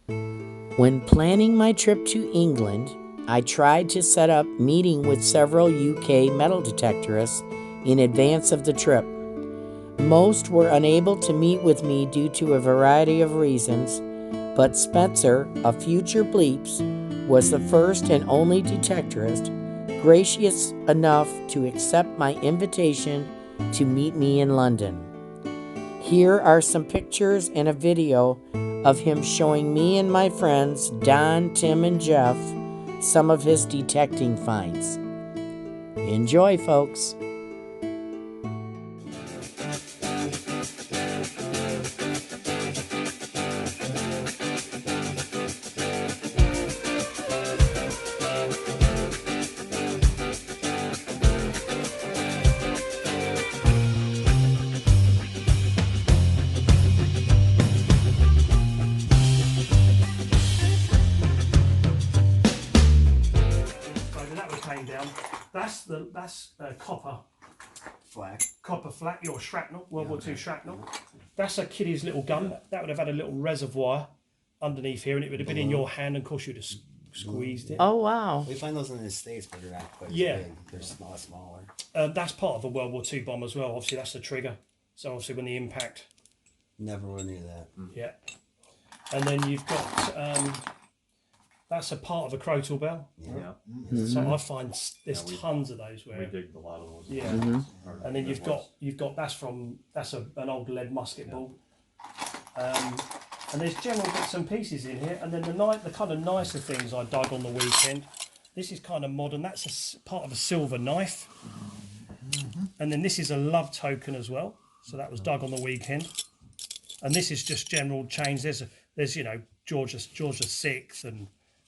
When planning my trip to England, I tried to set up meeting with several UK metal detectorists in advance of the trip. Most were unable to meet with me due to a variety of reasons, but Spencer, a future Bleeps, was the first and only detectorist gracious enough to accept my invitation to meet me in London. Here are some pictures and a video of him showing me and my friends, Don, Tim, and Jeff, some of his detecting finds. Enjoy, folks. Down. That's copper flak, your shrapnel, World War II shrapnel. That's a kiddie's little gun. That would have had a little reservoir underneath here, and it would have been in your hand. And of course, you'd have squeezed it. Oh wow! We find those in the States, but they're not quite as big. They're smaller. That's part of a World War II bomb as well. Obviously, that's the trigger. So obviously, when the impact. Never went near that. Yeah, and then you've got. That's a part of a crotal bell. Yeah. Mm-hmm. So I find there's tons of those where we dig a lot of those. Yeah, and then you've got that's an old lead musket ball, and there's general bits and pieces in here. And then the kind of nicer things I dug on the weekend. This is kind of modern. That's part of a silver knife, and then this is a love token as well. So that was dug on the weekend, and this is just general change. There's George VI and.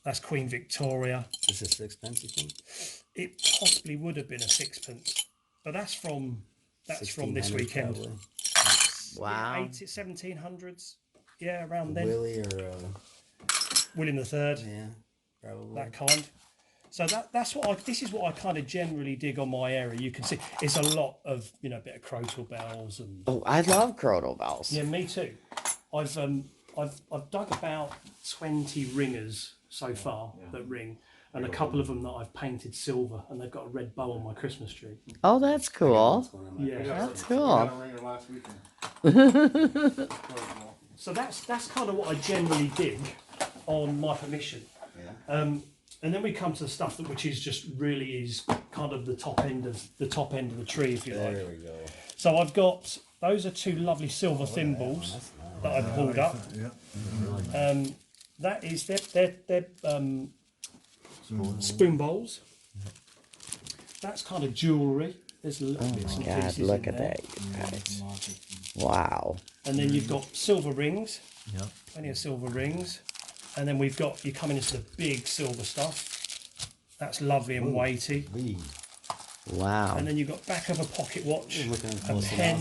That's Queen Victoria. Is this a sixpence, you think? It possibly would have been a sixpence, but that's from this weekend. Probably. Wow. 1700s, yeah, around then. Willie or William III. Yeah, probably that kind. So this is what I kind of generally dig on my area. You can see it's a lot of a bit of crotal bells and. Oh, I love crotal bells. Yeah, me too. I've dug about 20 ringers so far that ring, and a couple of them that I've painted silver, and they've got a red bow on my Christmas tree. Oh, that's cool. Yeah, that's cool. So that's kind of what I generally dig on my permission. Yeah. And then we come to the stuff which is just really is kind of the top end of the tree, if you like. There we go. So I've got those are two lovely silver thimbles that I pulled up. That is they're spoon bowls. That's kind of jewellery. There's a little bits and pieces Look in at there. that, you guys. Wow. And then you've got silver rings. Yep. Plenty of silver rings. And then you come into the big silver stuff. That's lovely and weighty. Wow. And then you've got back of a pocket watch, a pen.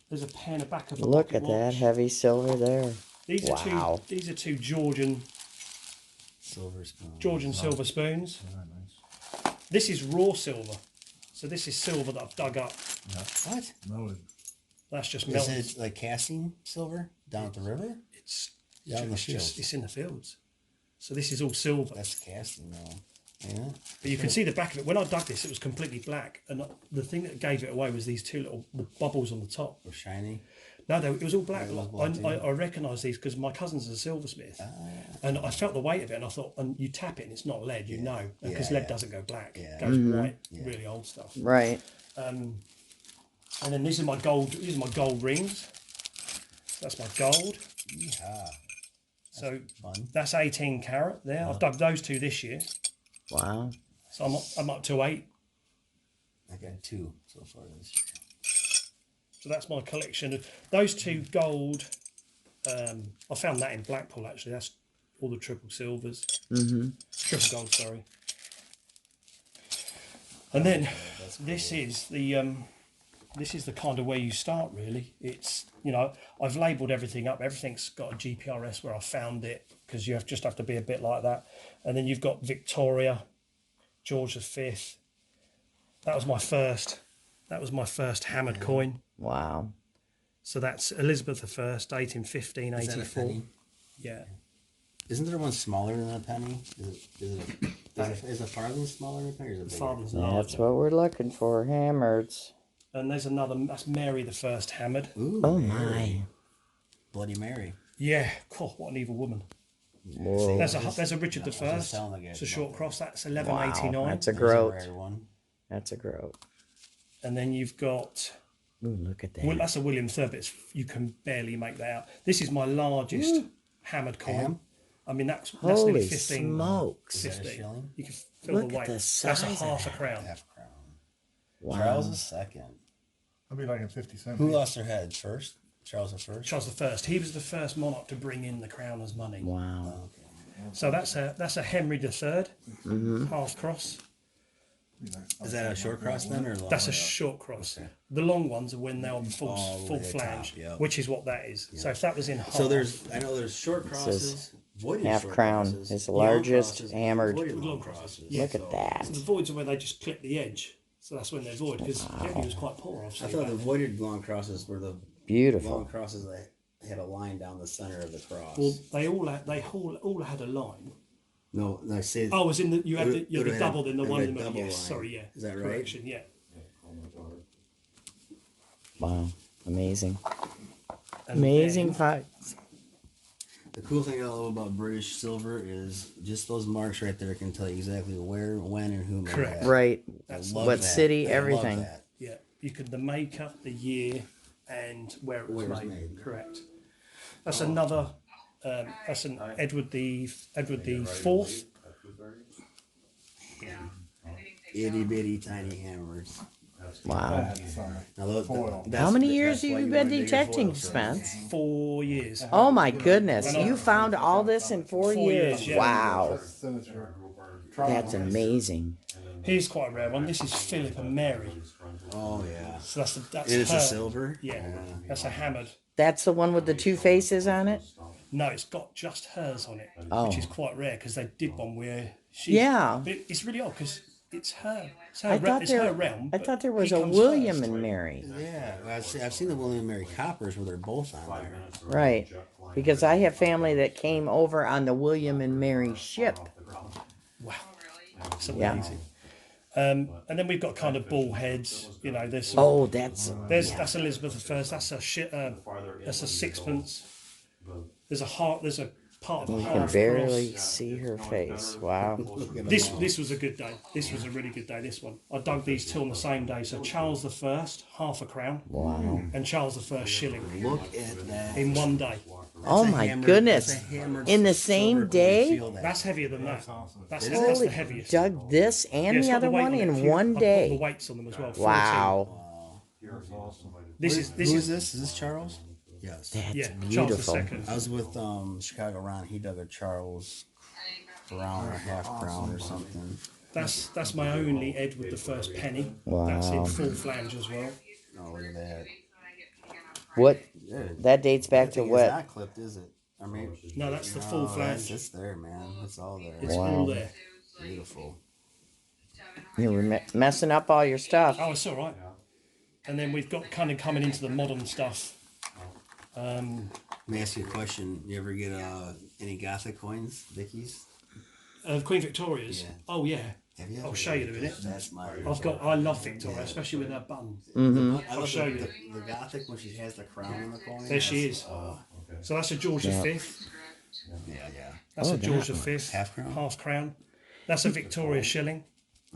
There's a pen, a back of a Look pocket at watch. that heavy silver there. These are two Georgian silver spoons. Silver spoons. Nice. This is raw silver. So this is silver that I've dug up. What? Melted. That's just Is melted. it like casting silver down at the river? It's in the just it's in the fields. So this is all silver. That's casting though. Yeah. But you can see the back of it. When I dug this, it was completely black, and the thing that gave it away was these two little bubbles on the top. Or shiny. No, it was all black. It was black I recognised these because my cousin's a silversmith, and I felt the weight of it, and I thought, and you tap it, and it's not lead, know, because lead doesn't go black, it goes white, really old stuff. Right. And then these are my gold. These are my gold rings. That's my gold. Yeah. So fun. That's 18 carat there. I've dug those two this year. Wow. So I'm up to 8. I got 2 so far this year. So that's my collection of those two gold. I found that in Blackpool actually. That's all the triple silvers. Triple gold, sorry. And then this is the kind of where you start really. It's I've labelled everything up. Everything's got a GPRS where I found it because you just have to be a bit like that. And then you've got Victoria, George V. That was my first. That was my first hammered coin. Wow. So that's Elizabeth I, 1815, 84. Yeah. Isn't there one smaller than a penny? Is a farthing smaller than a penny? Or is it bigger? Father's That's larger. what we're looking for, hammered. And there's another, that's Mary the First hammered. Ooh, Oh Mary. my. Bloody Mary. Yeah, God, what an evil woman. Whoa. There's a Richard the just First. telling the guys It's a about short that. cross. That's Wow, 1189. that's a There's groat. rare one. That's a groat. And then you've got, Ooh, look at that. well, that's a William III, but you can barely make that out. This is my largest hammered coin. Ham? I mean, that's Holy nearly 15. smokes. Is that a 15. shilling? You can feel Look the at weight. the That's size a of half a that. crown. Half crown. Wow. Charles II. I'll be like a 50 cent. Who lost their head first? Charles I. Charles I. He was the first monarch to bring in the crown as money. Wow. Okay. So that's a Henry III, half cross. Is that a short cross then, or long? That's a short cross. The long ones are when they're on full All the way full to the flange, top, yeah. which is what that is. So if that was in half, So I know there's short crosses, voided half short crown crosses, is the long largest crosses, hammered. voided long Long crosses. crosses. Yeah. Look at that. so the voids are where they just clip the edge. So that's when they're void because everybody was quite poor. I Obviously, thought the voided long crosses were the long Beautiful. crosses that had a line down the center of the cross. well, they all had a line. No, I say. Oh, was in the you had It the, you would had the have double in the it one would in the have middle. double Yes, line. sorry, yeah. Is that right? Correction, yeah. Wow. Amazing. And Amazing then- fights. The cool thing I love about British silver is just those marks right there can tell you exactly where, when, and who made Correct. that. Right. That's Love What that. city, I love everything. that. Yeah, you could the maker, the year, and where it was Where it was made. made. Correct. That's another. That's an Edward the Fourth. Itty bitty tiny hammers. Wow. Now, look, Foil. that's- How many years that's have why you you been wanna dig your detecting, foil, so- Spence? 4 years. Oh my goodness. You found all this in 4 4 years. years, yeah. Wow. Signature. That's amazing. Here's quite a rare one. This is Philip and Mary. Oh yeah. So that's And it's her. a silver. Yeah, that's a hammered. That's the one with the two faces on it? No, it's got just hers on it, Oh. which is quite rare because they did one where she. Yeah. But it's really odd because it's her. It's her, I thought it's her realm. I but thought there was he a comes William first. and Mary. Yeah, well, I've seen the William and Mary coppers where they're both on there. Right. Because I have family that came over on the William and Mary ship. Wow, it's Yeah. amazing. And then we've got kind of bull heads. You know, there's some, Oh, that's that's Elizabeth I. That's a sixpence. There's a heart. There's a part of you the can half barely cross. see her face. Wow. This was a good day. This was a really good day. This one. I dug these two on the same day. So Charles I, half a crown, Wow. and Charles I, shilling Look at that. in one day. Oh That's a my hammered- goodness. that's a hammered In the silver same coin. day? Feel that. That's heavier than that. That's Holy, the heaviest. dug this Yeah, and it's the got other weight one on it. in If you- one I've put day. the weights on them as well. 14. Wow. This is Who is this? Is this Charles? Yes. That's yeah, beautiful. Charles II. I was with Chicago Ron. He dug a Charles crown or half crown or something. That's my only Edward I penny. Wow. That's in full flange as well. Oh, look at that. What? Yeah. That dates back to It's what? not clipped, is it? I mean, No, that's the full oh, flange. it's there, man. It's all there. It's Wow. all there. Beautiful. You were messing up all your stuff. Oh, it's all right. And then we've got kind of coming into the modern stuff. Let me ask you a question. You ever get any Gothic coins, Vicky's? Queen Victoria's. Yeah. Oh yeah. Have you? I'll show you in a minute. That's my. I love Victoria, especially with her bun. I I'll love show the, you. the Gothic when she has the crown on the coin. There she is. So that's a George Yeah. V. Yeah, yeah. That's Oh, a George that V. Half crown? Half crown. That's a Victoria shilling.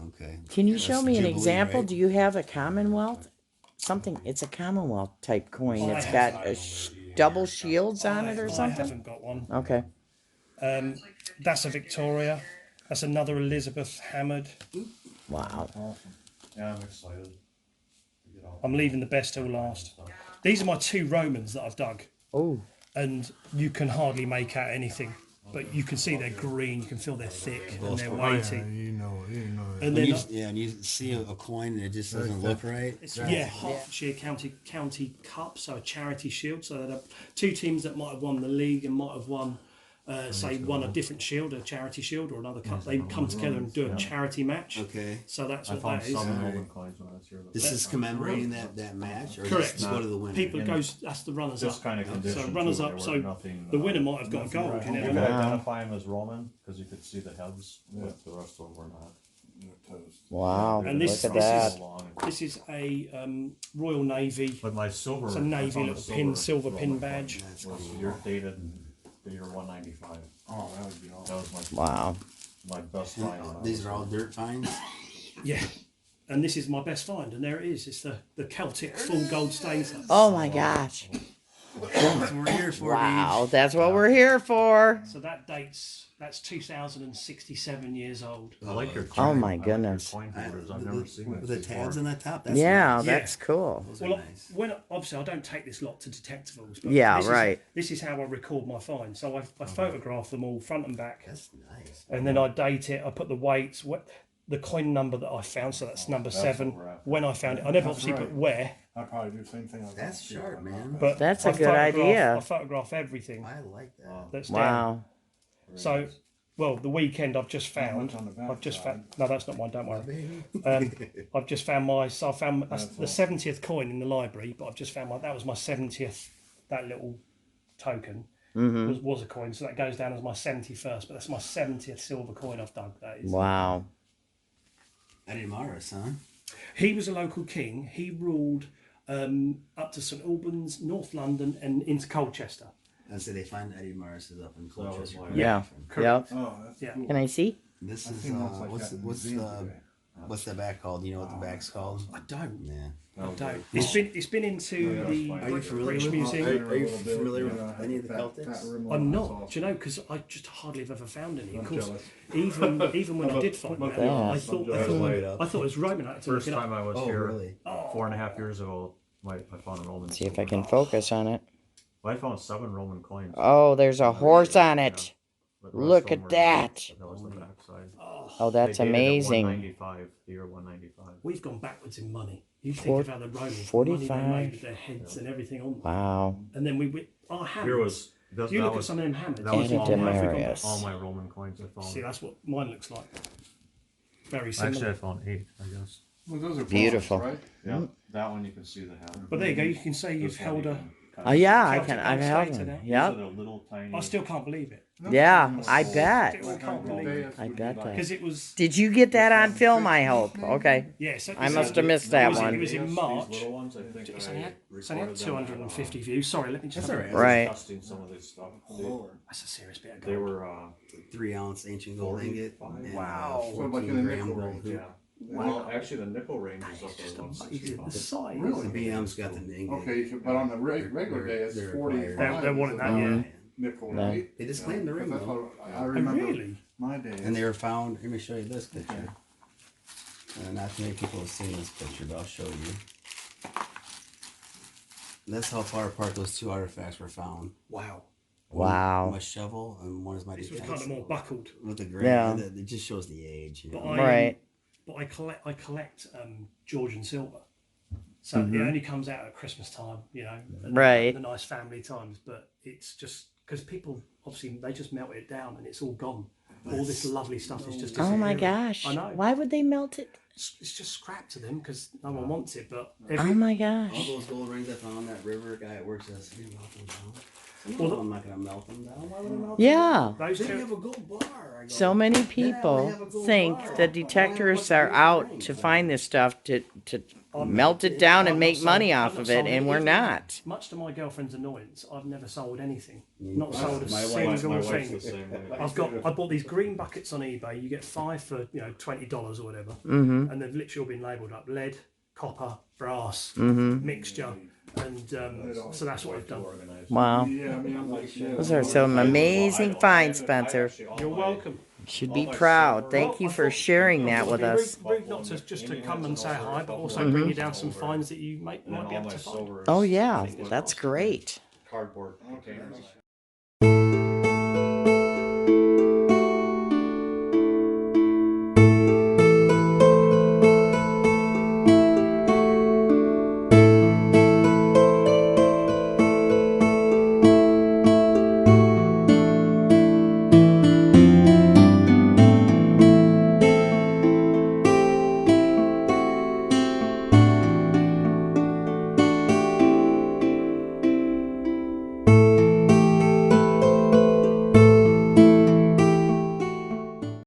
Okay. Can you show That's me an Jubilee, example? right? Do you have a Commonwealth? Something. It's a Commonwealth type coin. I It's have got double shields on it or I something. haven't got one. Okay. That's a Victoria. That's another Elizabeth hammered. Wow. Yeah, I'm excited. I'm leaving the best till last. These are my two Romans that I've dug, Oh. and you can hardly make out anything. But you can see they're green. You can feel they're thick and they're weighty. You know. And When then and you see a coin and it just doesn't look right. it's Hertfordshire County Cup, so a charity shield. So there are two teams that might have won the league and might have won say won a different shield, a charity shield or another cup. They come together and do a charity match. Okay. So that's I what found that is. 7 Roman coins when I was here. This is commemorating that match, or Correct. just go to the winner? People goes, that's the runners This up. kind of condition. So runners too, up. there So were nothing, the winner might have got gold. You You never could know. identify them as Roman because you could see the heads, but the rest of them were not. Wow. And this, Look at this that. is this is a Royal Navy. But my silver. It's a I navy found a little pin, silver Roman pin coin. badge. That's Was cool. year dated year 195. Oh, that would be awesome. That was Wow. my best find. when I These was are all there. dirt finds. Yeah. And this is my best find, and there it is. It's the Celtic full gold stained. Oh my gosh. That's what we're here for. Wow, that's what we're here for. So that's 2067 years old. I like your Oh my I like your goodness. coin holders. I've never seen With this the before. tabs on the top. That's Yeah, nice. that's cool. Those are Well, nice. when obviously I don't take this lot to Detectives, but Yeah, this right. This is how I record my finds. So I photograph them all front and back, That's nice. and then I date it. I put the weights, the coin number that I found. So that's number 7. what we're after. When I found it, I never That's obviously right. put where, I'd probably do the same thing. That's sharp, man. but That's a I good photograph- idea. I photograph everything I like that. that's down. Wow. So, well, the weekend I've just found. much on the back I've just side? found. No, that's not mine. Don't worry. Baby. I've just found my. So I found that's the 70th coin in the library, but I've just found that was my 70th. That little token was a coin, so that goes down as my 71st. But that's my 70th silver coin I've dug. That is. Wow. Eddie Morris, huh? He was a local king. He ruled up to St Albans, North London, and into Colchester. And so they find Eddie Morris is up in that was Colchester. my- Yeah. Correct. Yep. Oh, that's Yeah. cool. Can I see? This I is think it looks like what's that in what's museum the today. what's the back called? You know what the back's called? I don't. Yeah. I don't. It's been into the Are you familiar British with? Museum. Are you familiar with any of the Celtics? I'm not. Do you know? Because I just hardly have ever found any. Of I'm course, jealous. even when I did find Look them, at I that. thought it was Roman. I had to look First it up. time I was Oh, here, really? 4.5 years ago, I found a Roman. See if I can focus on it. I found 7 Roman coins. Oh, there's a horse on it. But the rest Look of them at were that. not. That was the backside. Oh, that's They dated at amazing. 195, the year 195. We've gone backwards in money. You think Four- of how the Romans, the 45. money they made with their heads and everything on them. Wow. And then our hammers. Here was that, you that look at was some of them hammers. that was you all think, my- why have we gone Demarius. back? all my Roman coins I found. See, that's what mine looks like. Very Actually, similar. I found 8, I guess. Well, those are Beautiful. bronze, right? Yeah, that one you can see the hammer. But there you go. You can say you've held a. Oh yeah, I Celtic can. I've Atmosphere held today. one. These Yep. are the little tiny. I still can't believe it. Yeah, I bet. Still can't believe it. I bet that. Because it was. Did you get that on film? I hope. Okay. Yeah, so I must have missed that It one. was in March. These little ones, I think It's I only had recorded them. 250 views. Sorry, let me just. That's have a- all right. Right. Testing some of this stuff. That's a serious bit of They gold. were 3-ounce ancient gold ingot. 45. And, Wow. So like in a 14 nickel gram range. gold. yeah. Well, actually, the nickel range is up to Just 165. amazing. The size. Really? The BM's got the ingot. Okay, you can, but on the regular day, it's They're 45. required. They're wanting that, yeah. Nickel, No. right? They just claimed the ring, That's though. what I remember. Really? My days. And they were found. Let me show you this picture. Not too many people have seen this picture, but I'll show you. That's how far apart those two artifacts were found. Wow. Wow. My shovel and one is my This was detector. kind of more buckled. With the gray, Yeah. it just shows the age. You know? But I, Right. But I collect Georgian silver. So it only comes out at Christmas time, you know, and Right. the nice family times. But it's just because people obviously they just melt it down and it's all gone. All this lovely stuff is just Oh my disappearing. gosh. I know. Why would they melt it? It's just scrap to them because no one wants it. But Oh my All gosh. those gold rings I found on that river, guy at work says, "Can you melt them down?" Well, No, I'm not gonna melt them down. Why would I melt Yeah. those them down? They two, have a gold bar. I go, So many "Yeah, we people have a gold think bar. that detectorists are out to find this stuff to melt it down and make money off of it, and we're not. much to my girlfriend's annoyance, I've never sold anything. Not sold a My single My wife's thing. the same way. I bought these green buckets on eBay. You get 5 for $20 or whatever, Mm-hmm. and they've literally all been labelled up: lead, copper, brass, Mm-hmm. mixture, and so that's what I've done. Wow. Yeah, I mean, I'm like, yeah. Those are some amazing finds, Spencer. You're welcome. Should be proud. Thank you for sharing that with us. Rude not to just to come and say hi, but also bring you down some finds that you might be able to find. Oh yeah, that's great. Cardboard containers.